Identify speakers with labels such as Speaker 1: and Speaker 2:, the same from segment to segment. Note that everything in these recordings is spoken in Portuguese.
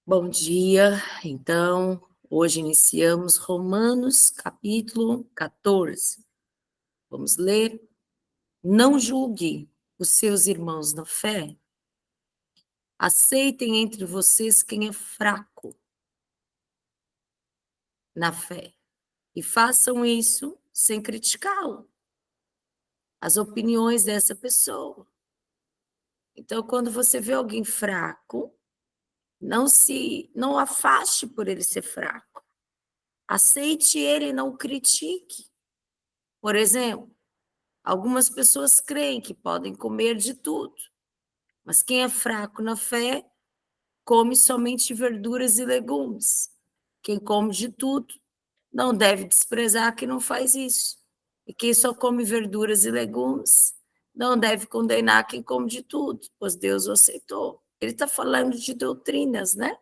Speaker 1: Bom dia. Então, hoje iniciamos Romanos, capítulo 14. Vamos ler. Não julgue os seus irmãos na fé. Aceitem entre vocês quem é fraco na fé e façam isso sem criticá-lo, as opiniões dessa pessoa. Então, quando você vê alguém fraco, não afaste por ele ser fraco. Aceite ele e não o critique. Por exemplo, algumas pessoas creem que podem comer de tudo, mas quem é fraco na fé come somente verduras e legumes. Quem come de tudo não deve desprezar quem não faz isso. E quem só come verduras e legumes não deve condenar quem come de tudo, pois Deus o aceitou. Ele está falando de doutrinas, né?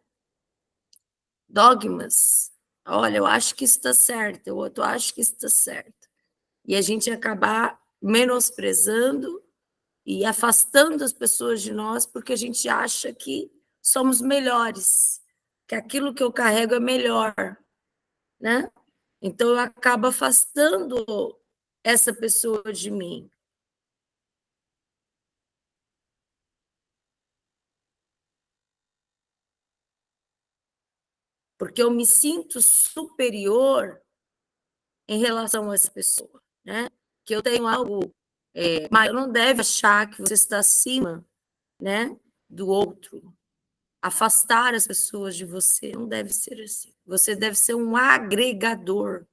Speaker 1: Dogmas. Olha, eu acho que isso está certo, o outro acha que isso está certo. E a gente acabar menosprezando e afastando as pessoas de nós porque a gente acha que somos melhores, que aquilo que eu carrego é melhor, né? Então eu acabo afastando essa pessoa de mim. Porque eu me sinto superior em relação a essa pessoa, né? Que eu tenho algo, mas eu não deve achar que você está acima, né, do outro. Afastar as pessoas de você não deve ser assim. Você deve ser um agregador.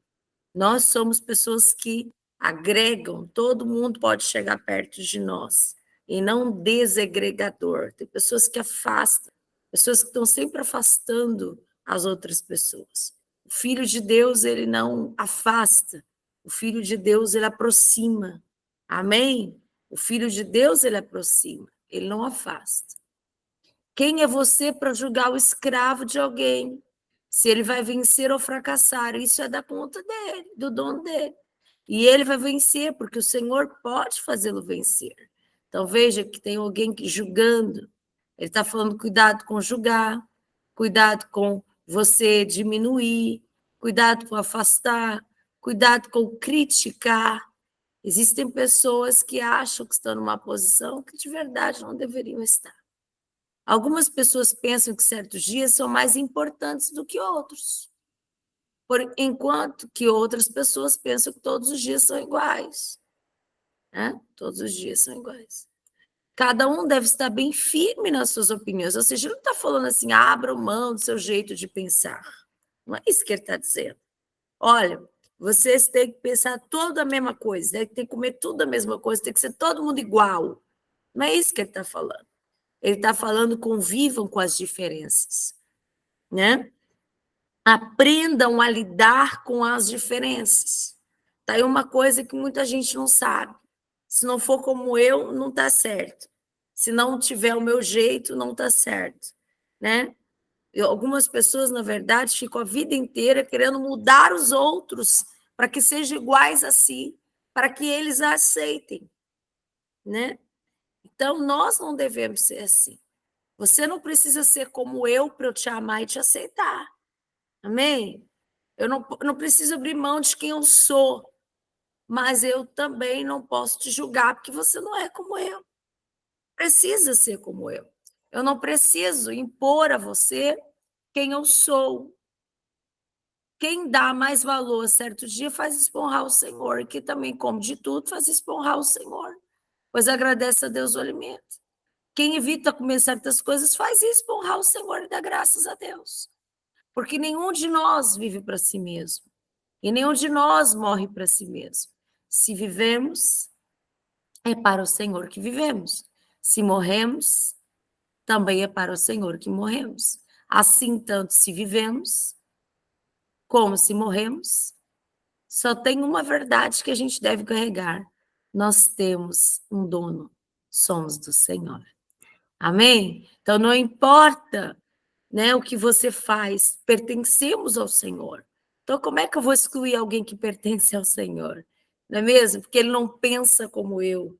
Speaker 1: Nós somos pessoas que agregam, todo mundo pode chegar perto de nós, e não um desagregador. Tem pessoas que afastam, pessoas que estão sempre afastando as outras pessoas. O Filho de Deus, ele não afasta, o Filho de Deus, ele aproxima. Amém? O Filho de Deus, ele aproxima, ele não afasta. Quem é você para julgar o escravo de alguém? Se ele vai vencer ou fracassar, isso é da conta dele, do dono dele. E ele vai vencer, porque o Senhor pode fazê-lo vencer. Então veja que tem alguém que julgando. Ele está falando cuidado com julgar, cuidado com você diminuir, cuidado com afastar, cuidado com criticar. Existem pessoas que acham que estão numa posição que de verdade não deveriam estar. Algumas pessoas pensam que certos dias são mais importantes do que outros, enquanto que outras pessoas pensam que todos os dias são iguais, né? Todos os dias são iguais. Cada um deve estar bem firme nas suas opiniões, ou seja, não está falando assim, abra mão do seu jeito de pensar. Não é isso que ele está dizendo. Olha, vocês têm que pensar toda a mesma coisa, tem que comer tudo a mesma coisa, tem que ser todo mundo igual. Não é isso que ele está falando. Ele está falando convivam com as diferenças, né? Aprendam a lidar com as diferenças. Tá aí uma coisa que muita gente não sabe. Se não for como eu, não está certo. Se não tiver o meu jeito, não está certo, né? Algumas pessoas, na verdade, ficam a vida inteira querendo mudar os outros para que sejam iguais a si, para que eles a aceitem, né? Então, nós não devemos ser assim. Você não precisa ser como eu para eu te amar e te aceitar. Amém? Eu não preciso abrir mão de quem eu sou, mas eu também não posso te julgar porque você não é como eu. Precisa ser como eu. Eu não preciso impor a você quem eu sou. Quem dá mais valor a certo dia faz isso para honrar o Senhor, e que também come de tudo faz isso para honrar o Senhor, pois agradece a Deus o alimento. Quem evita comer certas coisas faz isso para honrar o Senhor e dá graças a Deus. Porque nenhum de nós vive para si mesmo. E nenhum de nós morre para si mesmo. Se vivemos, é para o Senhor que vivemos. Se morremos, também é para o Senhor que morremos. Assim, tanto se vivemos, como se morremos, só tem uma verdade que a gente deve carregar. Nós temos um dono, somos do Senhor. Amém? Então, não importa, né, o que você faz, pertencemos ao Senhor. Então, como é que eu vou excluir alguém que pertence ao Senhor? Não é mesmo? Porque ele não pensa como eu.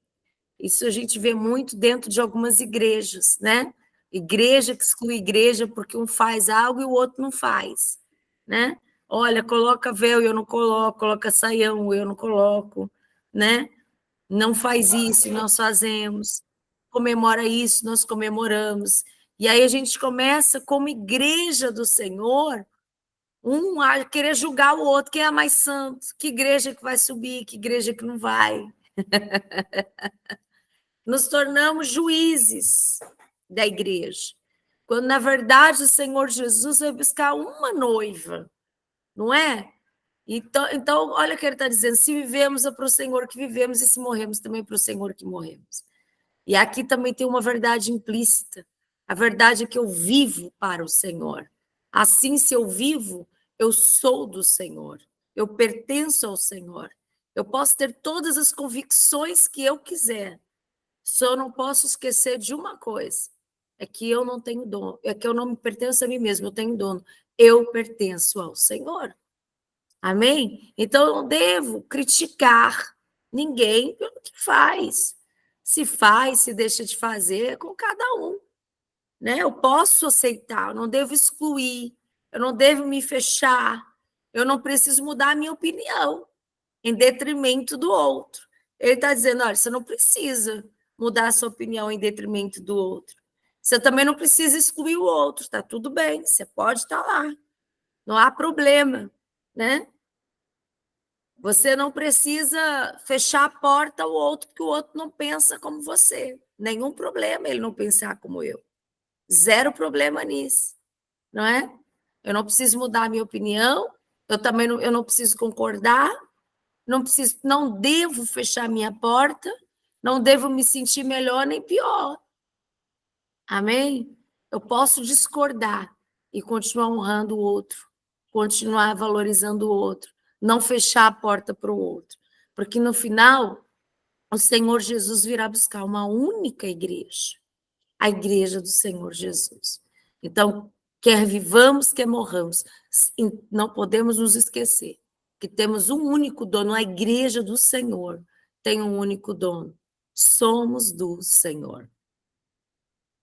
Speaker 1: Isso a gente vê muito dentro de algumas igrejas, né? Igreja que exclui igreja porque um faz algo e o outro não faz, né? Olha, coloca véu e eu não coloco, coloca saião e eu não coloco, né? Não faz isso, nós fazemos. Comemora isso, nós comemoramos. E aí a gente começa, como igreja do Senhor, um a querer julgar o outro, quem é mais santo, que igreja que vai subir, que igreja que não vai. Nos tornamos juízes da igreja, quando na verdade o Senhor Jesus vai buscar uma noiva, não é? Então olha o que ele está dizendo: se vivemos é para o Senhor que vivemos, e se morremos também é para o Senhor que morremos. E aqui também tem uma verdade implícita. A verdade é que eu vivo para o Senhor. Assim, se eu vivo, eu sou do Senhor. Eu pertenço ao Senhor. Eu posso ter todas as convicções que eu quiser. Só não posso esquecer de uma coisa: é que eu não tenho dono, é que eu não me pertenço a mim mesmo, eu tenho dono. Eu pertenço ao Senhor. Amém? Então, eu não devo criticar ninguém pelo que faz. Se faz, se deixa de fazer, é com cada um. Né? Eu posso aceitar, eu não devo excluir, eu não devo me fechar, eu não preciso mudar a minha opinião em detrimento do outro. Ele está dizendo: olha, você não precisa mudar a sua opinião em detrimento do outro. Você também não precisa excluir o outro, está tudo bem, você pode estar lá, não há problema, né? Você não precisa fechar a porta ao outro, porque o outro não pensa como você. Nenhum problema ele não pensar como eu. Zero problema nisso, não é? Eu não preciso mudar a minha opinião, eu também não, eu não preciso concordar, não devo fechar minha porta, não devo me sentir melhor nem pior. Amém? Eu posso discordar e continuar honrando o outro, continuar valorizando o outro, não fechar a porta para o outro, porque no final o Senhor Jesus virá buscar uma única igreja, a igreja do Senhor Jesus. Então, quer vivamos, quer morramos, não podemos nos esquecer que temos um único dono, a igreja do Senhor tem um único dono. Somos do Senhor.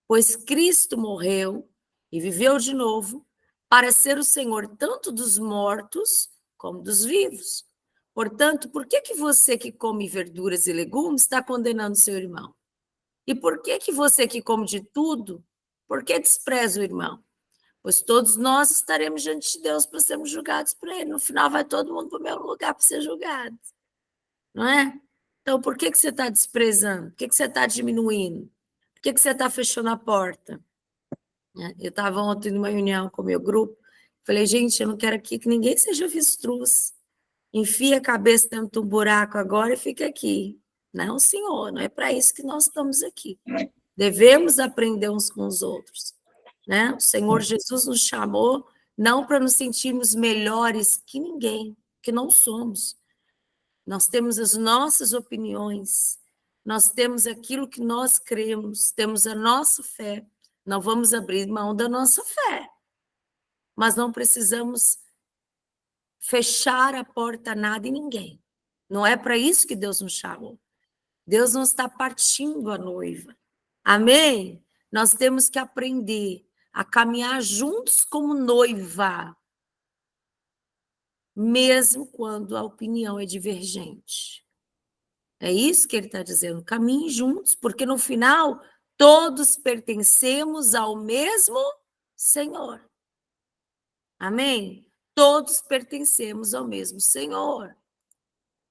Speaker 1: Pois Cristo morreu e viveu de novo para ser o Senhor tanto dos mortos como dos vivos. Portanto, por que você que come verduras e legumes está condenando seu irmão? E por que você que come de tudo, por que despreza o irmão? Pois todos nós estaremos diante de Deus para sermos julgados por ele. No final vai todo mundo para o mesmo lugar para ser julgado, não é? Então, por que você está desprezando? Por que você está diminuindo? Por que você está fechando a porta? Eu estava ontem numa reunião com o meu grupo, falei: gente, eu não quero aqui que ninguém seja avestruz. Enfia a cabeça dentro de um buraco agora e fica aqui. Não, senhor, não é para isso que nós estamos aqui. Devemos aprender uns com os outros, né? O Senhor Jesus nos chamou não para nos sentirmos melhores que ninguém, que não somos. Nós temos as nossas opiniões, nós temos aquilo que nós cremos, temos a nossa fé. Não vamos abrir mão da nossa fé, mas não precisamos fechar a porta a nada e ninguém. Não é para isso que Deus nos chamou. Deus não está partindo a noiva. Amém? Nós temos que aprender a caminhar juntos como noiva, mesmo quando a opinião é divergente. É isso que ele está dizendo. Caminhem juntos, porque no final todos pertencemos ao mesmo Senhor. Amém? Todos pertencemos ao mesmo Senhor.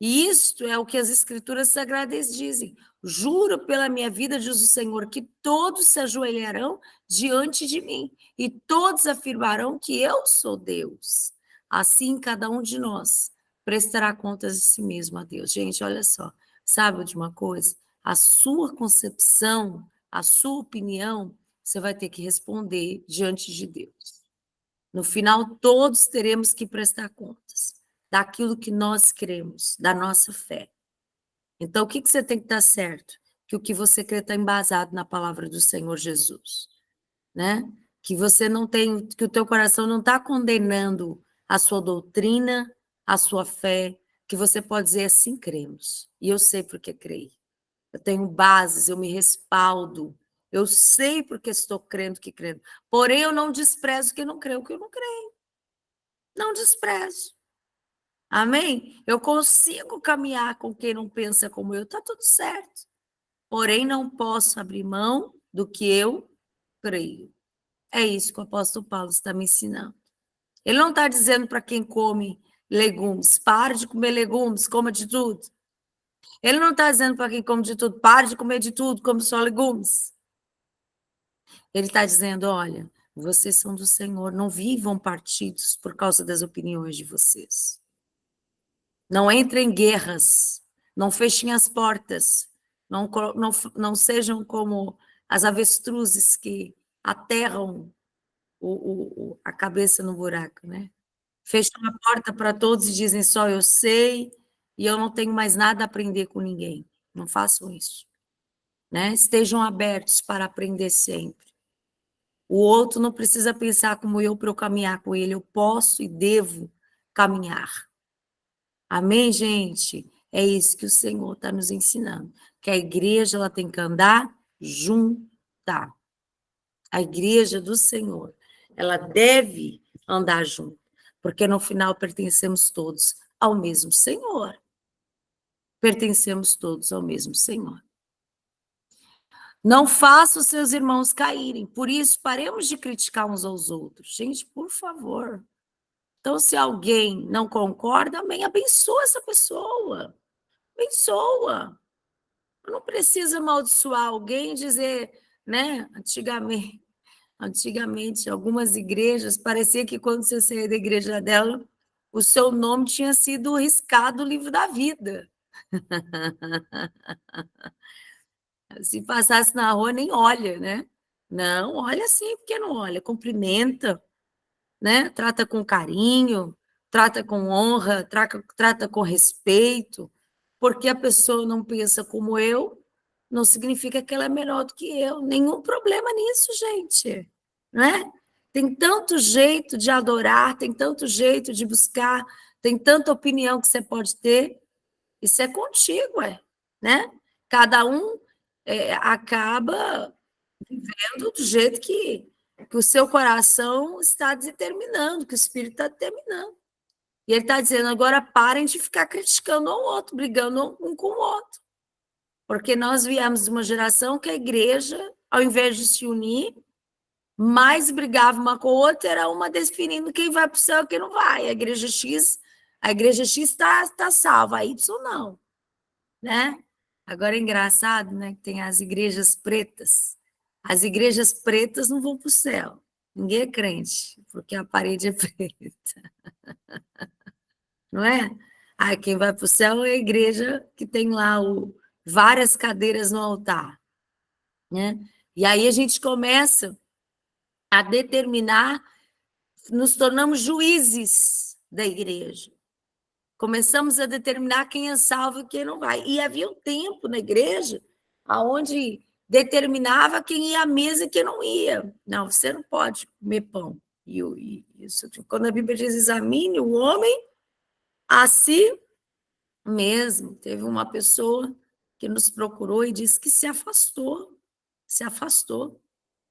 Speaker 1: E isto é o que as Escrituras Sagradas dizem. Juro pela minha vida, diz o Senhor, que todos se ajoelharão diante de mim e todos afirmarão que eu sou Deus. Assim, cada um de nós prestará contas de si mesmo a Deus. Gente, olha só, sabe de uma coisa? A sua concepção, a sua opinião, você vai ter que responder diante de Deus. No final, todos teremos que prestar contas daquilo que nós cremos, da nossa fé. Então, o que você tem que estar certo? Que o que você crê está embasado na palavra do Senhor Jesus, né? Que você não tem, que o teu coração não está condenando a sua doutrina, a sua fé, que você pode dizer: assim cremos. E eu sei porque creio. Eu tenho bases, eu me respaldo Eu sei porque estou crendo que crendo. Porém, eu não desprezo que não creio, que eu não creio. Não desprezo. Amém? Eu consigo caminhar com quem não pensa como eu, está tudo certo. Porém, não posso abrir mão do que eu creio. É isso que o apóstolo Paulo está me ensinando. Ele não está dizendo para quem come legumes, pare de comer legumes, coma de tudo. Ele não está dizendo para quem come de tudo, pare de comer de tudo, come só legumes. Ele está dizendo, olha, vocês são do Senhor, não vivam partidos por causa das opiniões de vocês. Não entrem em guerras, não fechem as portas, não sejam como as avestruzes que aterram a cabeça no buraco, né? Fecham a porta para todos e dizem só eu sei e eu não tenho mais nada a aprender com ninguém. Não façam isso, né? Estejam abertos para aprender sempre. O outro não precisa pensar como eu para eu caminhar com ele, eu posso e devo caminhar. Amém, gente? É isso que o Senhor está nos ensinando, que a igreja ela tem que andar junta. A igreja do Senhor, ela deve andar junto, porque no final pertencemos todos ao mesmo Senhor. Pertencemos todos ao mesmo Senhor. Não faça os seus irmãos caírem, por isso paremos de criticar uns aos outros. Gente, por favor. Então, se alguém não concorda, amém, abençoa essa pessoa. Abençoa. Não precisa amaldiçoar alguém e dizer, né? Antigamente, algumas igrejas, parecia que quando você saía da igreja dela, o seu nome tinha sido riscado do livro da vida. Se passasse na rua, nem olha, né? Não, olha sim, porque não olha, cumprimenta, né? Trata com carinho, trata com honra, trata com respeito, porque a pessoa não pensa como eu, não significa que ela é melhor do que eu. Nenhum problema nisso, gente, né? Tem tanto jeito de adorar, tem tanto jeito de buscar, tem tanta opinião que você pode ter, isso é contigo, né? Cada um acaba vivendo do jeito que o seu coração está determinando, que o Espírito está determinando. E ele está dizendo, agora parem de ficar criticando um ao outro, brigando um com o outro. Porque nós viemos de uma geração que a igreja, ao invés de se unir, mais brigava uma com a outra, era uma definindo quem vai para o céu e quem não vai. A igreja X está salva, a Y não, né? Agora é engraçado, né, que tem as igrejas pretas. As igrejas pretas não vão para o céu. Ninguém é crente, porque a parede é preta. Não é? Aí quem vai para o céu é a igreja que tem lá várias cadeiras no altar, né? E aí a gente começa a determinar, nos tornamos juízes da igreja. Começamos a determinar quem é salvo e quem não vai. E havia um tempo na igreja onde determinava quem ia à mesa e quem não ia. Não, você não pode comer pão. Isso, quando a Bíblia diz examine o homem a si mesmo. Teve uma pessoa que nos procurou e disse que se afastou,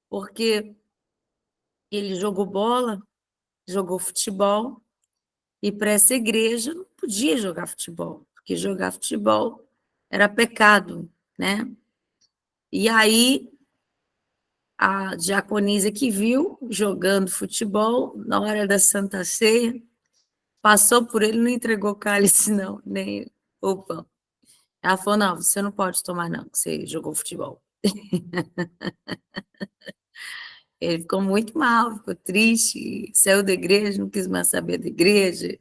Speaker 1: porque ele jogou bola, jogou futebol, e para essa igreja não podia jogar futebol, porque jogar futebol era pecado, né? E aí a diaconisa que viu jogando futebol na hora da Santa Ceia, passou por ele, não entregou cálice não, nem o pão. Ela falou, não, você não pode tomar não, que você jogou futebol. Ele ficou muito mal, ficou triste, saiu da igreja, não quis mais saber da igreja,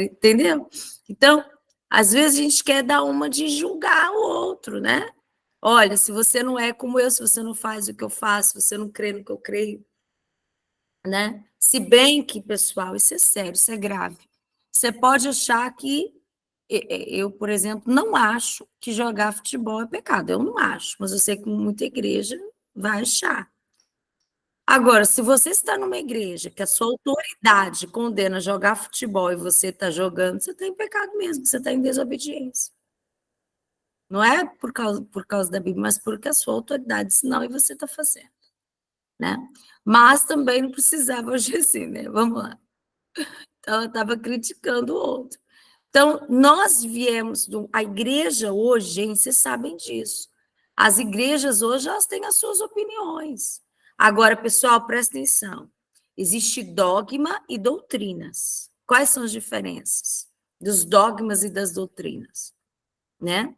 Speaker 1: entendeu? Então, às vezes a gente quer dar uma de julgar o outro, né? Olha, se você não é como eu, se você não faz o que eu faço, se você não crê no que eu creio, né? Se bem que, pessoal, isso é sério, isso é grave. Você pode achar que eu, por exemplo, não acho que jogar futebol é pecado, eu não acho, mas eu sei que muita igreja vai achar. Agora, se você está numa igreja que a sua autoridade condena jogar futebol e você está jogando, você está em pecado mesmo, você está em desobediência. Não é por causa da Bíblia, mas porque a sua autoridade ensinou e você está fazendo, né? Mas também não precisava hoje assim, né? Vamos lá. Então, ela estava criticando o outro. Então, nós viemos, a igreja hoje, gente, vocês sabem disso. As igrejas hoje, elas têm as suas opiniões. Agora, pessoal, presta atenção. Existe dogma e doutrinas. Quais são as diferenças dos dogmas e das doutrinas, né?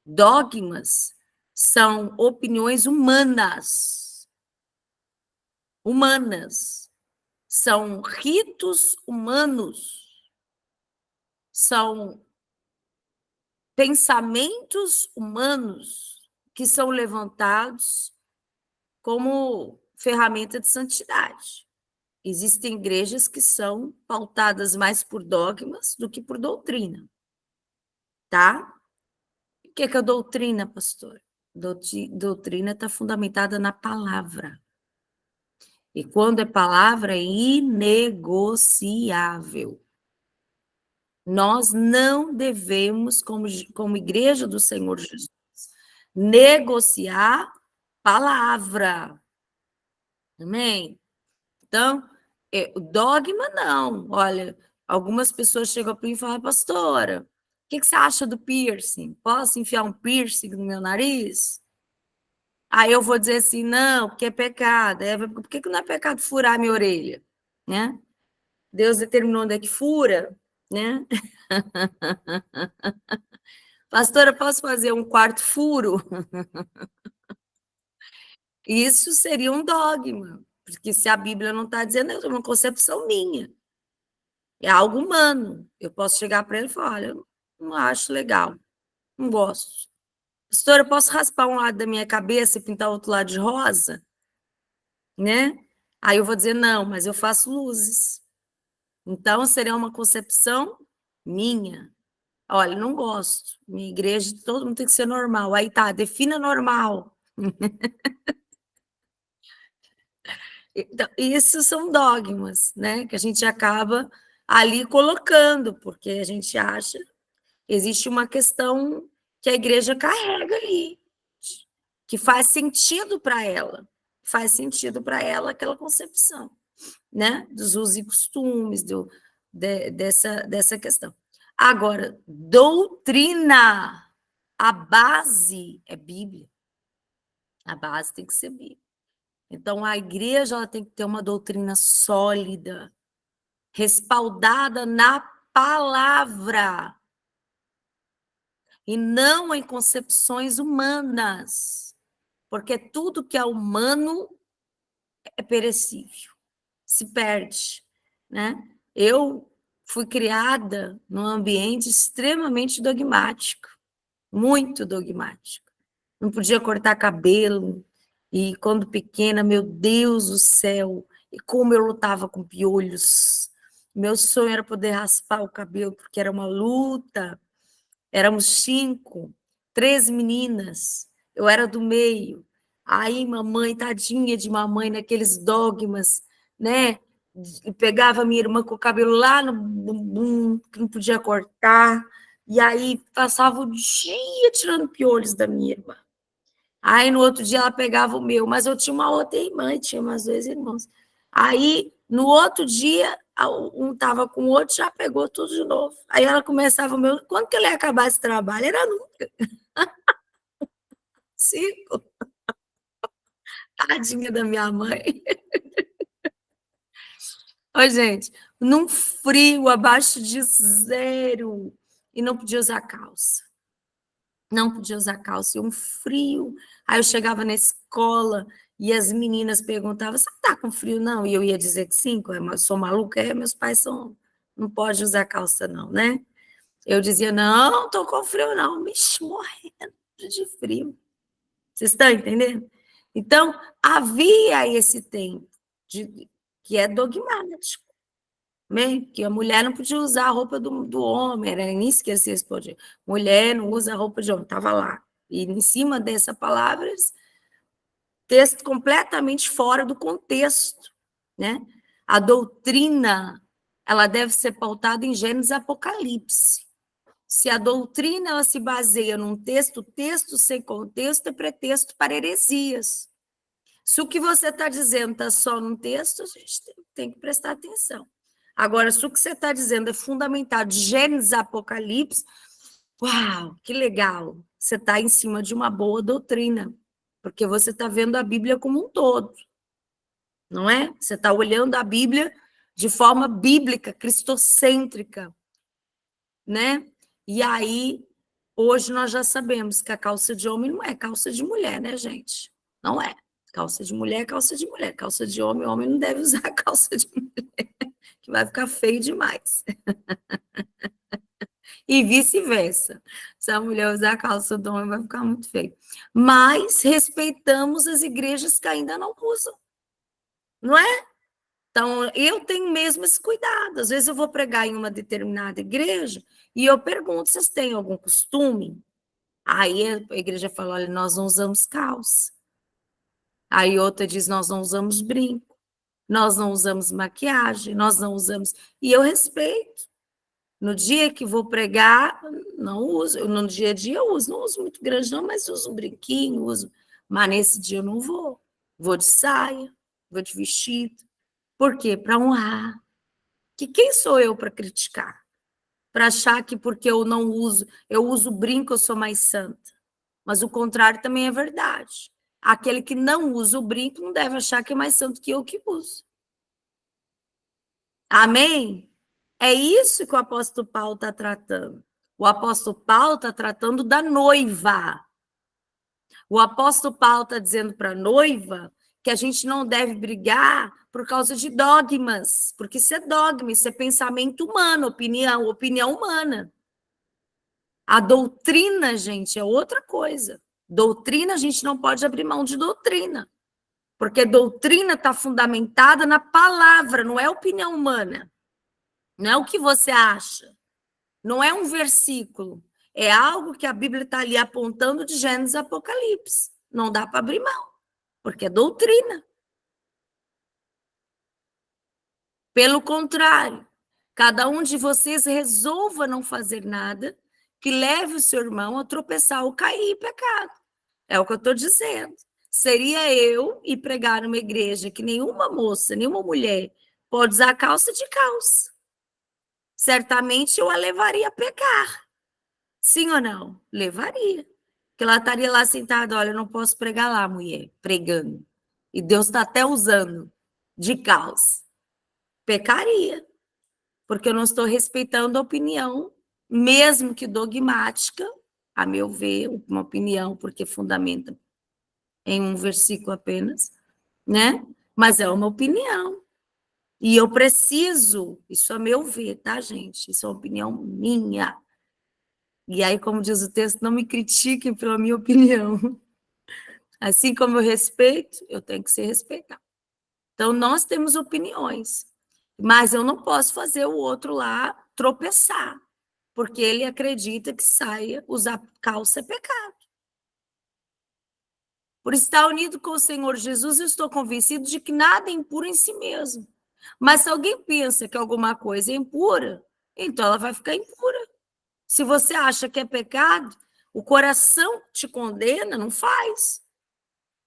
Speaker 1: Dogmas são opiniões humanas. Humanas. São ritos humanos. São pensamentos humanos que são levantados como ferramenta de santidade. Existem igrejas que são pautadas mais por dogmas do que por doutrina, tá? O que é a doutrina, pastor? Doutrina está fundamentada na palavra. E quando é palavra, é inegociável. Nós não devemos, como igreja do Senhor Jesus, negociar palavra. Amém? Então, o dogma não. Olha, algumas pessoas chegam para mim e falam, pastora, o que você acha do piercing? Posso enfiar um piercing no meu nariz? Aí eu vou dizer assim, não, porque é pecado. Por que não é pecado furar minha orelha? Né? Deus determinou onde é que fura, né? Pastora, posso fazer um quarto furo? Isso seria um dogma, porque se a Bíblia não está dizendo, é uma concepção minha. É algo humano. Eu posso chegar para ele e falar, olha, eu não acho legal, não gosto. Pastora, eu posso raspar um lado da minha cabeça e pintar o outro lado de rosa? Né? Aí eu vou dizer, não, mas eu faço luzes. Então, seria uma concepção minha. Olha, não gosto. Minha igreja, todo mundo tem que ser normal. Aí tá, defina normal. Então, isso são dogmas, né? Que a gente acaba ali colocando, porque a gente acha existe uma questão que a igreja carrega ali, que faz sentido para ela, aquela concepção, né? Dos usos e costumes, dessa questão. Agora, doutrina, a base é Bíblia, a base tem que ser Bíblia. Então, a igreja ela tem que ter uma doutrina sólida, respaldada na palavra, e não em concepções humanas, porque tudo que é humano é perecível, se perde, né? Eu fui criada num ambiente extremamente dogmático, muito dogmático. Não podia cortar cabelo, e quando pequena, meu Deus do céu, e como eu lutava com piolhos. Meu sonho era poder raspar o cabelo, porque era uma luta. Éramos 5, 3 meninas, eu era do meio. Aí, mamãe, tadinha de mamãe, naqueles dogmas, né? Pegava minha irmã com o cabelo lá no bumbum, que não podia cortar, e aí passava o dia tirando piolhos da minha irmã. Aí, no outro dia, ela pegava o meu, mas eu tinha uma outra irmã, tinha mais 2 irmãos. Aí, no outro dia, um estava com o outro, já pegou tudo de novo. Aí ela começava o meu. Quando que ele ia acabar esse trabalho? Era nunca. 5. Tadinha da minha mãe. Oi, gente, num frio abaixo de 0, e não podia usar calça. Não podia usar calça, e um frio. Aí eu chegava na escola e as meninas perguntavam: você tá com frio, não? E eu ia dizer que sim, eu sou maluca, meus pais são. Não pode usar calça, não, né? Eu dizia: não, tô com frio, não. Vixe, morrendo de frio. Vocês estão entendendo? Então, havia esse tempo que é dogmático. Né? Que a mulher não podia usar a roupa do homem, era, nem esqueci esse poder. Mulher não usa a roupa de homem, estava lá. E em cima dessa palavra, texto completamente fora do contexto, né? A doutrina, ela deve ser pautada em Gênesis e Apocalipse. Se a doutrina ela se baseia num texto, texto sem contexto é pretexto para heresias. Se o que você está dizendo está só num texto, a gente tem que prestar atenção. Agora, se o que você está dizendo é fundamentado de Gênesis a Apocalipse, uau, que legal! Você está em cima de uma boa doutrina, porque você está vendo a Bíblia como um todo, não é? Você está olhando a Bíblia de forma bíblica, cristocêntrica, né? E aí, hoje nós já sabemos que a calça de homem não é calça de mulher, né, gente? Não é. Calça de mulher é calça de mulher. Calça de homem, homem não deve usar calça de mulher, que vai ficar feio demais. E vice-versa. Se a mulher usar a calça do homem, vai ficar muito feio. Mas respeitamos as igrejas que ainda não usam, não é? Então, eu tenho mesmo esse cuidado. Às vezes eu vou pregar em uma determinada igreja e eu pergunto, vocês têm algum costume? Aí a igreja fala, olha, nós não usamos calça. Aí outra diz, nós não usamos brinco, nós não usamos maquiagem, nós não usamos... E eu respeito. No dia que vou pregar, não uso. No dia a dia eu uso. Não uso muito grande não, mas uso um brinquinho, uso. Mas nesse dia eu não vou. Vou de saia, vou de vestido. Por quê? Para honrar. Que quem sou eu para criticar? Para achar que porque eu não uso, eu uso brinco, eu sou mais santa. Mas o contrário também é verdade. Aquele que não usa o brinco não deve achar que é mais santo que eu que uso. Amém? É isso que o apóstolo Paulo está tratando. O apóstolo Paulo está tratando da noiva. O apóstolo Paulo está dizendo para a noiva que a gente não deve brigar por causa de dogmas, porque isso é dogma, isso é pensamento humano, opinião humana. A doutrina, gente, é outra coisa. Doutrina, a gente não pode abrir mão de doutrina, porque doutrina está fundamentada na palavra, não é opinião humana, não é o que você acha, não é um versículo, é algo que a Bíblia está ali apontando de Gênesis e Apocalipse. Não dá para abrir mão, porque é doutrina. Pelo contrário, cada um de vocês resolva não fazer nada que leve o seu irmão a tropeçar ou cair em pecado. É o que eu estou dizendo. Seria eu ir pregar numa igreja que nenhuma moça, nenhuma mulher pode usar calça de calça. Certamente eu a levaria a pecar. Sim ou não? Levaria. Porque ela estaria lá sentada, olha, eu não posso pregar lá, mulher, pregando. E Deus está até usando de calça. Pecaria. Porque eu não estou respeitando a opinião, mesmo que dogmática, a meu ver, uma opinião, porque fundamenta em um versículo apenas, né? Mas é uma opinião. E eu preciso, isso a meu ver, tá, gente? Isso é uma opinião minha. E aí, como diz o texto, não me critiquem pela minha opinião. Assim como eu respeito, eu tenho que ser respeitado. Então, nós temos opiniões, mas eu não posso fazer o outro lá tropeçar, porque ele acredita que usar calça é pecado. Por estar unido com o Senhor Jesus, eu estou convencido de que nada é impuro em si mesmo. Mas se alguém pensa que alguma coisa é impura, então ela vai ficar impura. Se você acha que é pecado, o coração te condena, não faz.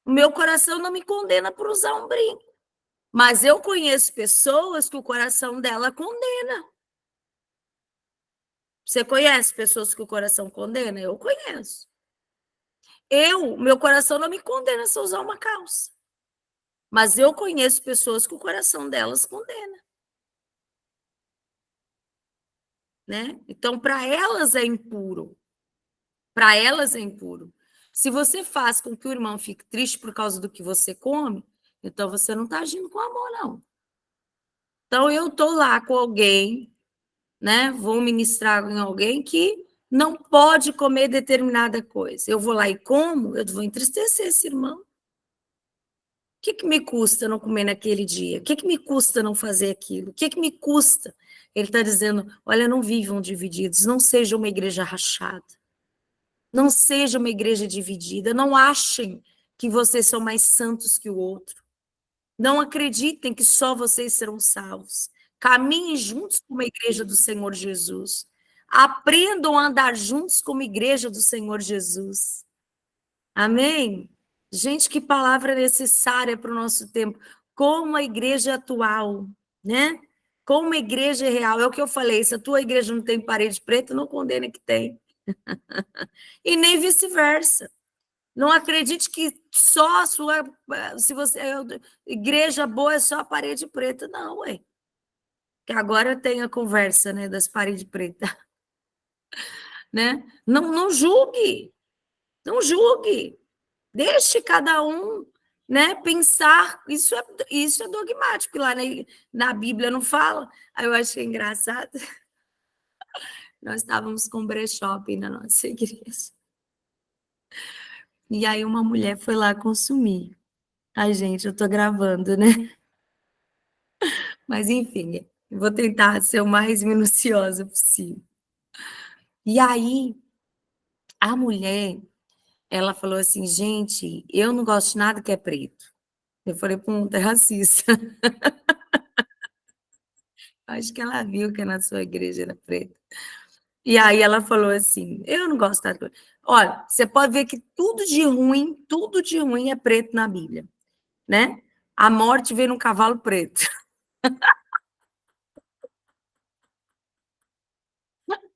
Speaker 1: O meu coração não me condena por usar um brinco. Mas eu conheço pessoas que o coração dela condena. Você conhece pessoas que o coração condena? Eu conheço. Meu coração não me condena se eu usar uma calça. Mas eu conheço pessoas que o coração delas condena. Né? Então, para elas é impuro. Para elas é impuro. Se você faz com que o irmão fique triste por causa do que você come, então você não está agindo com amor, não. Então, eu estou lá com alguém, né? Vou ministrar em alguém que não pode comer determinada coisa. Eu vou lá e como, eu vou entristecer esse irmão. O que me custa não comer naquele dia? O que me custa não fazer aquilo? O que me custa? Ele está dizendo, olha, não vivam divididos, não seja uma igreja rachada. Não seja uma igreja dividida, não achem que vocês são mais santos que o outro. Não acreditem que só vocês serão salvos. Caminhem juntos com a igreja do Senhor Jesus. Aprendam a andar juntos como igreja do Senhor Jesus. Amém? Gente, que palavra necessária para o nosso tempo. Como a igreja atual, né? Como a igreja real. É o que eu falei, se a tua igreja não tem parede preta, não condena que tem. E nem vice-versa. Não acredite que só a sua... Se você... Igreja boa é só a parede preta. Não, ué. Que agora tem a conversa, né, das paredes pretas. Né? Não julgue. Não julgue. Deixe cada um, né, pensar. Isso é dogmático. Lá na Bíblia não fala. Aí eu achei engraçado. Nós estávamos com um brechó na nossa igreja. E aí uma mulher foi lá consumir. Ai, gente, eu tô gravando, né? Mas, enfim, vou tentar ser o mais minuciosa possível. E aí, a mulher, ela falou assim, gente, eu não gosto de nada que é preto. Eu falei, é racista. Acho que ela viu que na sua igreja era preta. E aí ela falou assim, eu não gosto de nada. Olha, você pode ver que tudo de ruim é preto na Bíblia, né? A morte veio num cavalo preto.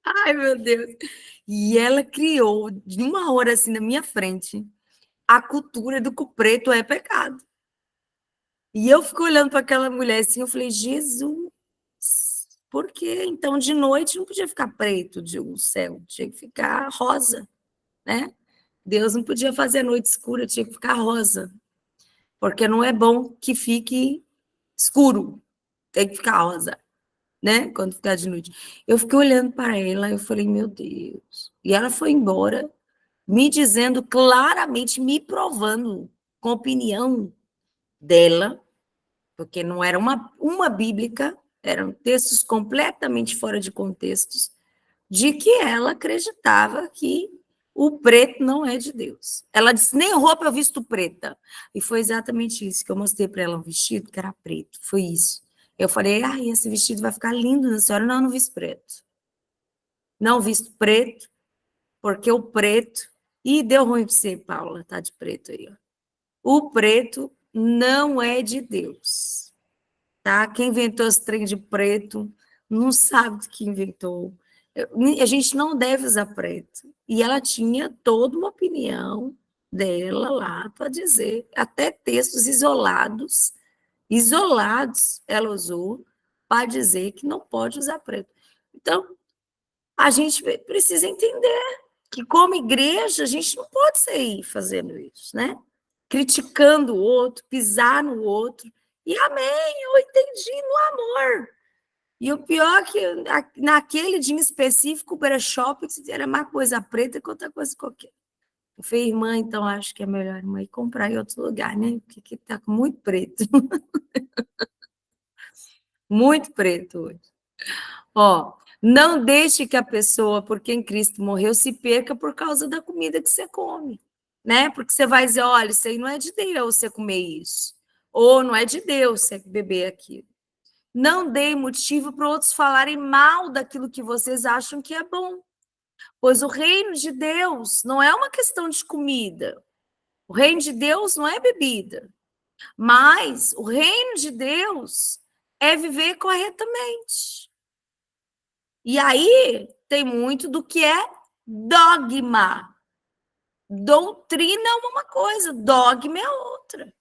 Speaker 1: Ai, meu Deus. E ela criou, de uma hora assim, na minha frente, a cultura do que o preto é pecado. E eu fico olhando para aquela mulher assim, eu falei, Jesus, por quê? Então, de noite não podia ficar preto o céu, tinha que ficar rosa, né? Deus não podia fazer a noite escura, tinha que ficar rosa, porque não é bom que fique escuro, tem que ficar rosa, né? Quando ficar de noite. Eu fiquei olhando para ela, eu falei, meu Deus. E ela foi embora, me dizendo claramente, me provando com a opinião dela, porque não era uma bíblica, eram textos completamente fora de contextos, de que ela acreditava que o preto não é de Deus. Ela disse, nem roupa eu visto preta. E foi exatamente isso que eu mostrei para ela, um vestido que era preto. Foi isso. Eu falei, esse vestido vai ficar lindo na senhora. Não, não visto preto. Não visto preto, porque o preto... Ih, deu ruim para você, Paula, tá de preto aí. Ó. O preto não é de Deus. Tá? Quem inventou esse trem de preto não sabe do que inventou. A gente não deve usar preto. E ela tinha toda uma opinião dela lá para dizer, até textos isolados ela usou para dizer que não pode usar preto. Então, a gente precisa entender que, como igreja, a gente não pode sair fazendo isso, né? Criticando o outro, pisar no outro. E amém, eu entendi no amor. E o pior é que naquele dia em específico, o brechó era mais coisa preta que outra coisa qualquer. Eu falei, irmã, então acho que é melhor irmã ir comprar em outro lugar, né? Porque está muito preto. Muito preto hoje. Ó, não deixe que a pessoa por quem Cristo morreu se perca por causa da comida que você come, né? Porque você vai dizer, olha, isso aí não é de Deus você comer isso. Ou não é de Deus você beber aquilo. Não dê motivo para outros falarem mal daquilo que vocês acham que é bom. Pois o reino de Deus não é uma questão de comida. O reino de Deus não é bebida. Mas o reino de Deus é viver corretamente. E aí tem muito do que é dogma. Doutrina é uma coisa, dogma é outra.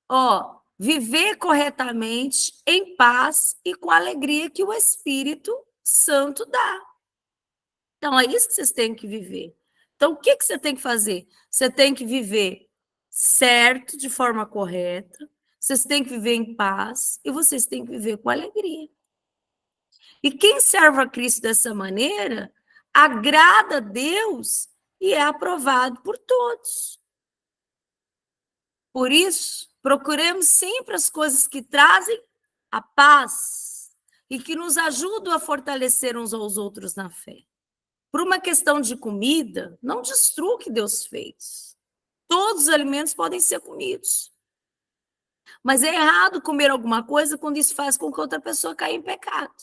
Speaker 1: Ó, viver corretamente, em paz e com a alegria que o Espírito Santo dá. Então, é isso que vocês têm que viver. Então, o que você tem que fazer? Você tem que viver certo, de forma correta, vocês têm que viver em paz e vocês têm que viver com alegria. E quem serve a Cristo dessa maneira, agrada a Deus e é aprovado por todos. Por isso, procuremos sempre as coisas que trazem a paz e que nos ajudam a fortalecer uns aos outros na fé. Por uma questão de comida, não destrua o que Deus fez. Todos os alimentos podem ser comidos. Mas é errado comer alguma coisa quando isso faz com que outra pessoa caia em pecado.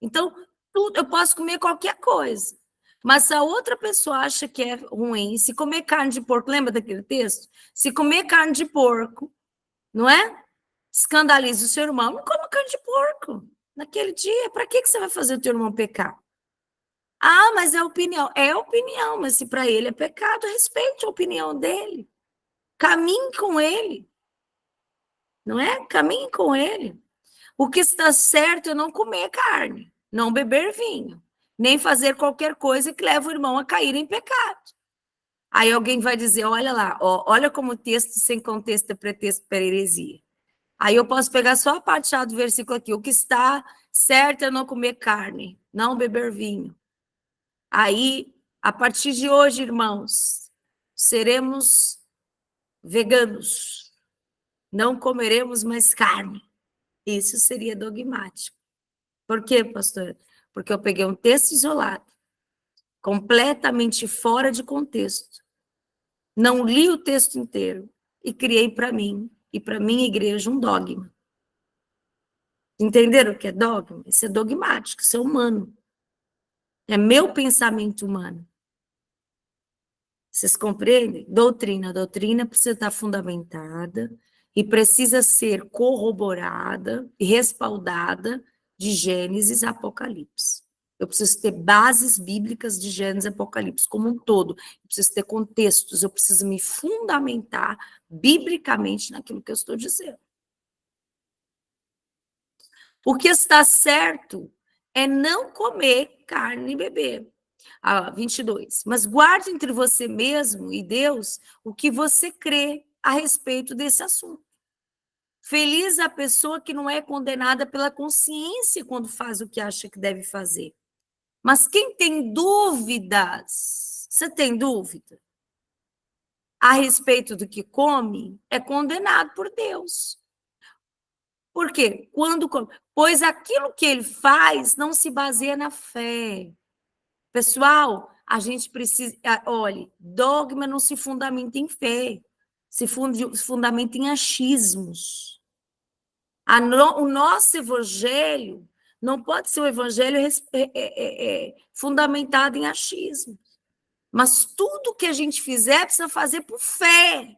Speaker 1: Então, tudo, eu posso comer qualquer coisa. Mas se a outra pessoa acha que é ruim, se comer carne de porco, lembra daquele texto? Se comer carne de porco, não é? Escandaliza o seu irmão, não coma carne de porco. Naquele dia, para que você vai fazer o teu irmão pecar? Ah, mas é opinião. É opinião, mas se para ele é pecado, respeite a opinião dele. Caminhe com ele, não é? Caminhe com ele. O que está certo é não comer carne, não beber vinho, nem fazer qualquer coisa que leve o irmão a cair em pecado. Aí alguém vai dizer, olha lá, ó, olha como o texto sem contexto é pretexto para heresia. Aí eu posso pegar só a parte A do versículo aqui, o que está certo é não comer carne, não beber vinho. Aí, a partir de hoje, irmãos, seremos veganos, não comeremos mais carne. Isso seria dogmático. Por quê, pastor? Porque eu peguei um texto isolado, completamente fora de contexto, não li o texto inteiro e criei para mim e para minha igreja um dogma. Entenderam o que é dogma? Isso é dogmático, isso é humano. É meu pensamento humano. Vocês compreendem? Doutrina. Doutrina precisa estar fundamentada e precisa ser corroborada e respaldada de Gênesis a Apocalipse. Eu preciso ter bases bíblicas de Gênesis e Apocalipse como um todo. Eu preciso ter contextos, eu preciso me fundamentar biblicamente naquilo que eu estou dizendo. O que está certo é não comer carne e beber. 22. Mas guarde entre você mesmo e Deus o que você crê a respeito desse assunto. Feliz a pessoa que não é condenada pela consciência quando faz o que acha que deve fazer. Mas quem tem dúvidas, você tem dúvida a respeito do que come, é condenado por Deus. Por quê? Pois aquilo que ele faz não se baseia na fé. Pessoal, a gente precisa. Olha, dogma não se fundamenta em fé, se fundamenta em achismos. O nosso evangelho não pode ser um evangelho fundamentado em achismo. Mas tudo que a gente fizer precisa fazer por fé.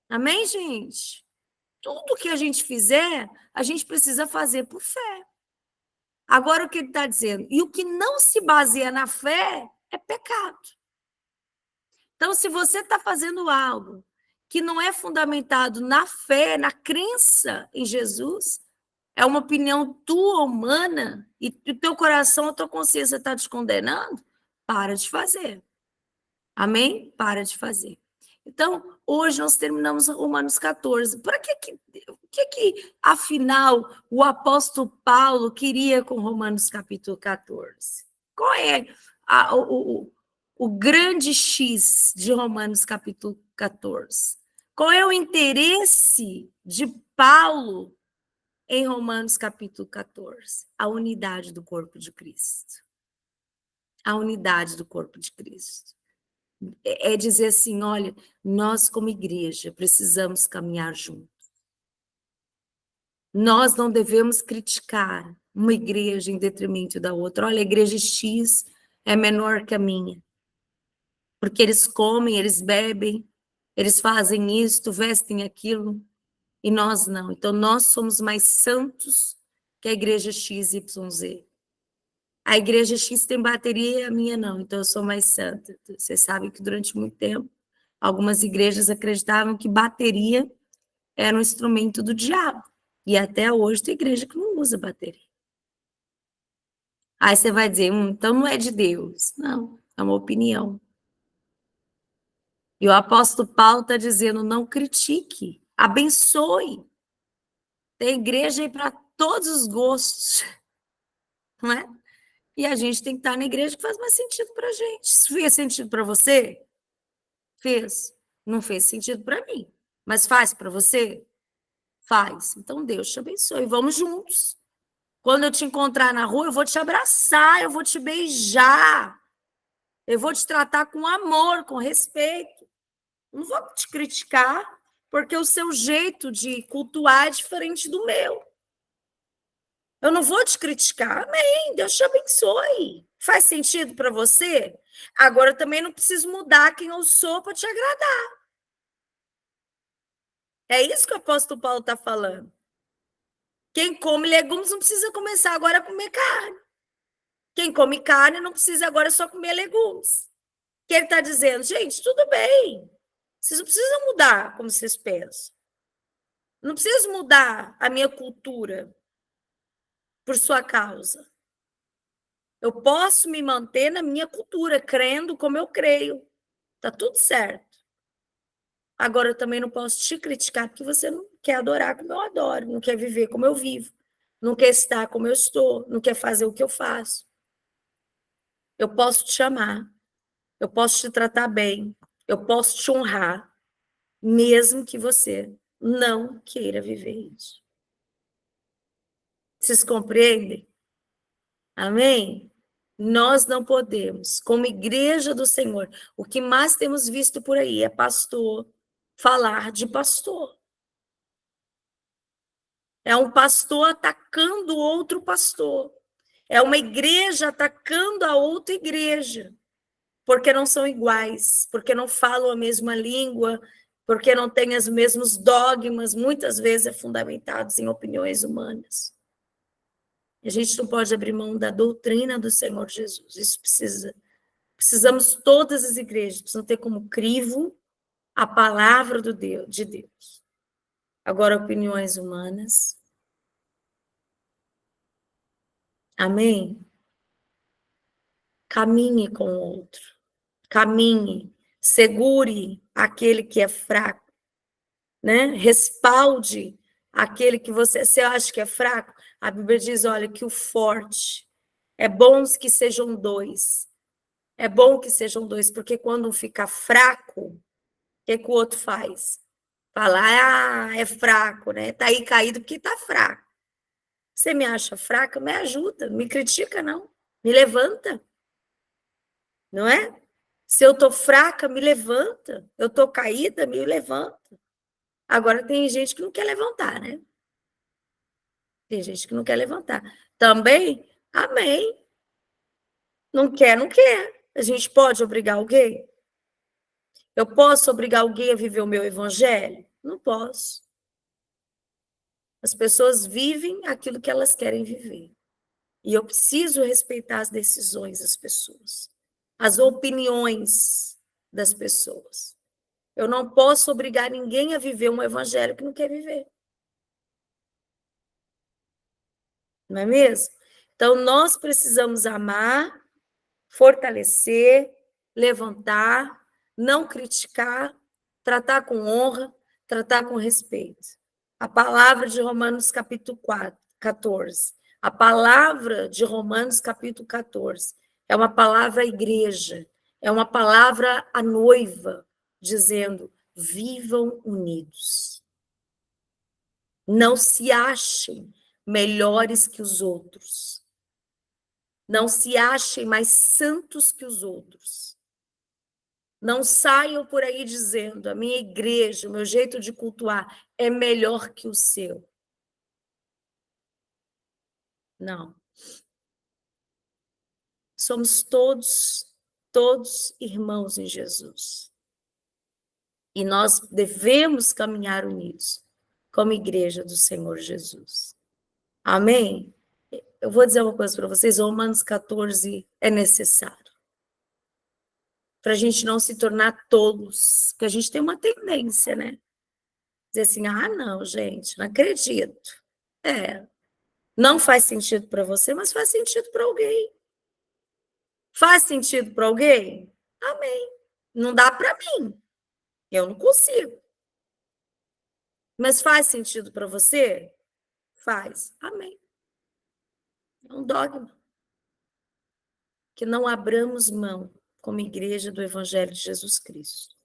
Speaker 1: Amém, gente? Tudo que a gente fizer, a gente precisa fazer por fé. Agora, o que ele está dizendo? E o que não se baseia na fé é pecado. Então, se você está fazendo algo que não é fundamentado na fé, na crença em Jesus, é uma opinião tua, humana, e o teu coração, a tua consciência está te condenando, para de fazer. Amém? Para de fazer. Então, hoje nós terminamos Romanos 14. Para que, afinal, o apóstolo Paulo queria com Romanos capítulo 14? Qual é o grande X de Romanos capítulo 14? Qual é o interesse de Paulo em Romanos capítulo 14? A unidade do corpo de Cristo. A unidade do corpo de Cristo. É dizer assim, olha, nós como igreja precisamos caminhar juntos. Nós não devemos criticar uma igreja em detrimento da outra. Olha, a igreja X é menor que a minha. Porque eles comem, eles bebem, eles fazem isto, vestem aquilo, e nós não. Então, nós somos mais santos que a igreja XYZ. A igreja X tem bateria e a minha não, então eu sou mais santa. Vocês sabem que durante muito tempo, algumas igrejas acreditavam que bateria era um instrumento do diabo. E até hoje tem igreja que não usa bateria. Aí você vai dizer, então não é de Deus. Não, é uma opinião. E o apóstolo Paulo está dizendo, não critique, abençoe. Tem igreja aí para todos os gostos, não é? E a gente tem que estar na igreja que faz mais sentido para a gente. Se fez sentido para você, fez. Não fez sentido para mim. Mas faz para você? Faz. Então Deus te abençoe. Vamos juntos. Quando eu te encontrar na rua, eu vou te abraçar, eu vou te beijar. Eu vou te tratar com amor, com respeito. Não vou te criticar, porque o seu jeito de cultuar é diferente do meu. Eu não vou te criticar. Amém. Deus te abençoe. Faz sentido para você? Agora eu também não preciso mudar quem eu sou para te agradar. É isso que o apóstolo Paulo está falando. Quem come legumes não precisa começar agora a comer carne. Quem come carne não precisa agora só comer legumes. Que ele está dizendo, gente, tudo bem. Vocês não precisam mudar como vocês pensam. Não preciso mudar a minha cultura por sua causa. Eu posso me manter na minha cultura, crendo como eu creio. Tá tudo certo. Agora eu também não posso te criticar porque você não quer adorar como eu adoro, não quer viver como eu vivo, não quer estar como eu estou, não quer fazer o que eu faço. Eu posso te amar, eu posso te tratar bem, eu posso te honrar, mesmo que você não queira viver isso. Vocês compreendem? Amém? Nós não podemos, como igreja do Senhor, o que mais temos visto por aí é pastor falar de pastor. É um pastor atacando outro pastor. É uma igreja atacando a outra igreja, porque não são iguais, porque não falam a mesma língua, porque não têm os mesmos dogmas, muitas vezes é fundamentados em opiniões humanas. A gente não pode abrir mão da doutrina do Senhor Jesus. Isso precisamos todas as igrejas precisam ter como crivo a palavra de Deus. Agora, opiniões humanas. Amém? Caminhe com o outro. Caminhe. Segure aquele que é fraco, né? Respalde aquele que você acha que é fraco. A Bíblia diz, olha, que o forte é bom que sejam dois. É bom que sejam dois, porque quando um fica fraco, o que o outro faz? Fala, ah, é fraco, né? Tá aí caído porque tá fraco. Você me acha fraca? Me ajuda, não me critica, não. Me levanta, não é? Se eu tô fraca, me levanta. Eu tô caída, me levanta. Agora tem gente que não quer levantar, né? Tem gente que não quer levantar. Também, amém. Não quer, não quer. A gente pode obrigar alguém? Eu posso obrigar alguém a viver o meu evangelho? Não posso. As pessoas vivem aquilo que elas querem viver. E eu preciso respeitar as decisões das pessoas, as opiniões das pessoas. Eu não posso obrigar ninguém a viver um evangelho que não quer viver. Não é mesmo? Então, nós precisamos amar, fortalecer, levantar, não criticar, tratar com honra, tratar com respeito. A palavra de Romanos capítulo 14. A palavra de Romanos capítulo 14 é uma palavra à igreja, é uma palavra à noiva, dizendo: vivam unidos. Não se achem melhores que os outros. Não se achem mais santos que os outros. Não saiam por aí dizendo: a minha igreja, o meu jeito de cultuar é melhor que o seu. Não. Somos todos irmãos em Jesus. E nós devemos caminhar unidos como igreja do Senhor Jesus. Amém? Eu vou dizer uma coisa para vocês: Romanos 14 é necessário. Para a gente não se tornar tolos, porque a gente tem uma tendência, né? Dizer assim, ah, não, gente, não acredito. Não faz sentido para você, mas faz sentido para alguém. Faz sentido para alguém? Amém. Não dá para mim. Eu não consigo. Mas faz sentido para você? Faz. Amém. É um dogma. Que não abramos mão como igreja do Evangelho de Jesus Cristo.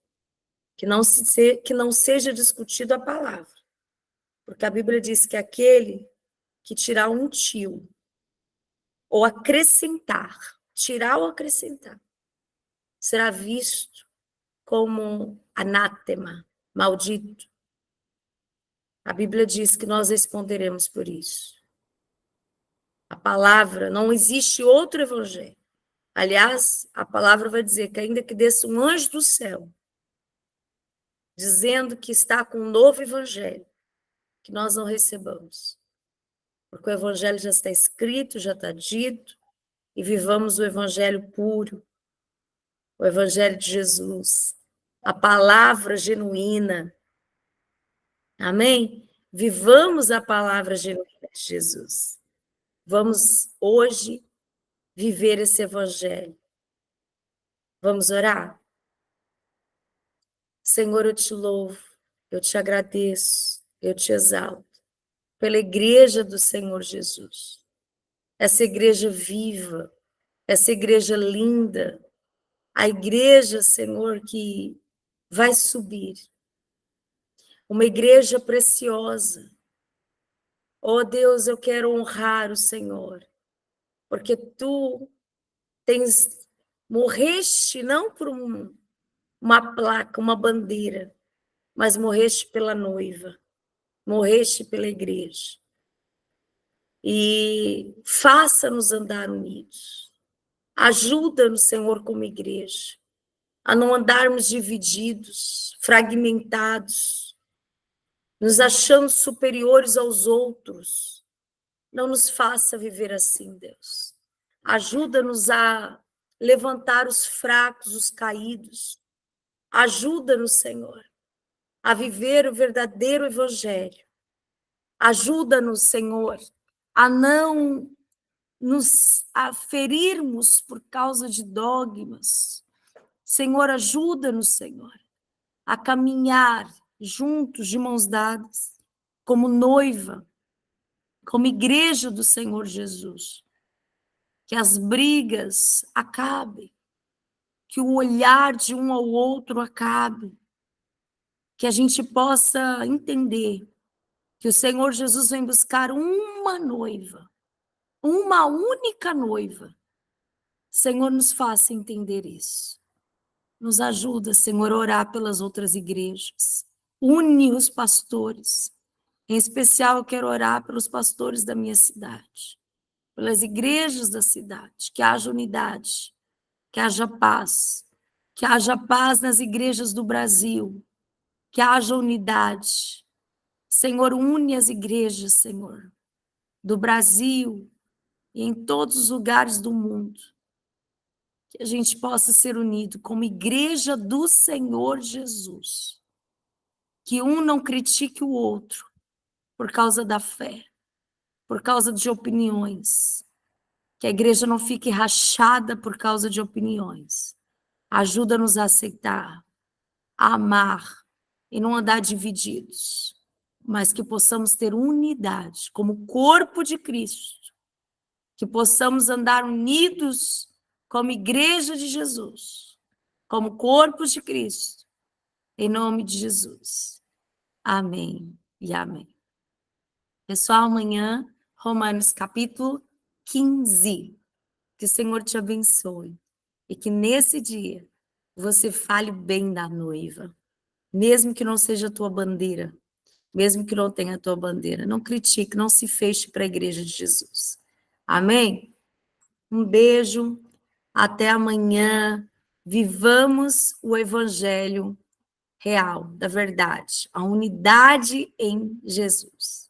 Speaker 1: Que não seja discutido a palavra. Porque a Bíblia diz que aquele que tirar um tio ou acrescentar, tirar ou acrescentar, será visto como anátema, maldito. A Bíblia diz que nós responderemos por isso. A palavra, não existe outro evangelho. Aliás, a palavra vai dizer que ainda que desça um anjo do céu, dizendo que está com um novo evangelho, que nós não recebamos. Porque o evangelho já está escrito, já está dito, e vivamos o evangelho puro, o evangelho de Jesus, a palavra genuína. Amém? Vivamos a palavra genuína de Jesus. Vamos hoje viver esse evangelho. Vamos orar? Senhor, eu te louvo, eu te agradeço, eu te exalto pela igreja do Senhor Jesus. Essa igreja viva, essa igreja linda, a igreja, Senhor, que vai subir. Uma igreja preciosa. Oh Deus, eu quero honrar o Senhor, porque tu morreste não por uma placa, uma bandeira, mas morreste pela noiva, morreste pela igreja. E faça-nos andar unidos. Ajuda-nos, Senhor, como igreja, a não andarmos divididos, fragmentados, nos achando superiores aos outros. Não nos faça viver assim, Deus. Ajuda-nos a levantar os fracos, os caídos. Ajuda-nos, Senhor, a viver o verdadeiro evangelho. Ajuda-nos, Senhor, a não nos ferirmos por causa de dogmas. Senhor, ajuda-nos, Senhor, a caminhar juntos, de mãos dadas, como noiva, como igreja do Senhor Jesus. Que as brigas acabem, que o olhar de um ao outro acabe, que a gente possa entender que o Senhor Jesus vem buscar uma noiva, uma única noiva. Senhor, nos faça entender isso. Nos ajuda, Senhor, a orar pelas outras igrejas. Une os pastores. Em especial, eu quero orar pelos pastores da minha cidade, pelas igrejas da cidade, que haja unidade, que haja paz nas igrejas do Brasil, que haja unidade. Senhor, une as igrejas, Senhor, do Brasil e em todos os lugares do mundo, que a gente possa ser unido como igreja do Senhor Jesus, que um não critique o outro por causa da fé, por causa de opiniões, que a igreja não fique rachada por causa de opiniões. Ajuda-nos a aceitar, a amar e não andar divididos, mas que possamos ter unidade como corpo de Cristo, que possamos andar unidos como igreja de Jesus, como corpo de Cristo, em nome de Jesus. Amém e amém. Pessoal, amanhã, Romanos capítulo 15. Que o Senhor te abençoe e que nesse dia você fale bem da noiva, mesmo que não seja a tua bandeira, mesmo que não tenha a tua bandeira. Não critique, não se feche para a igreja de Jesus. Amém? Um beijo, até amanhã. Vivamos o evangelho real, da verdade, a unidade em Jesus.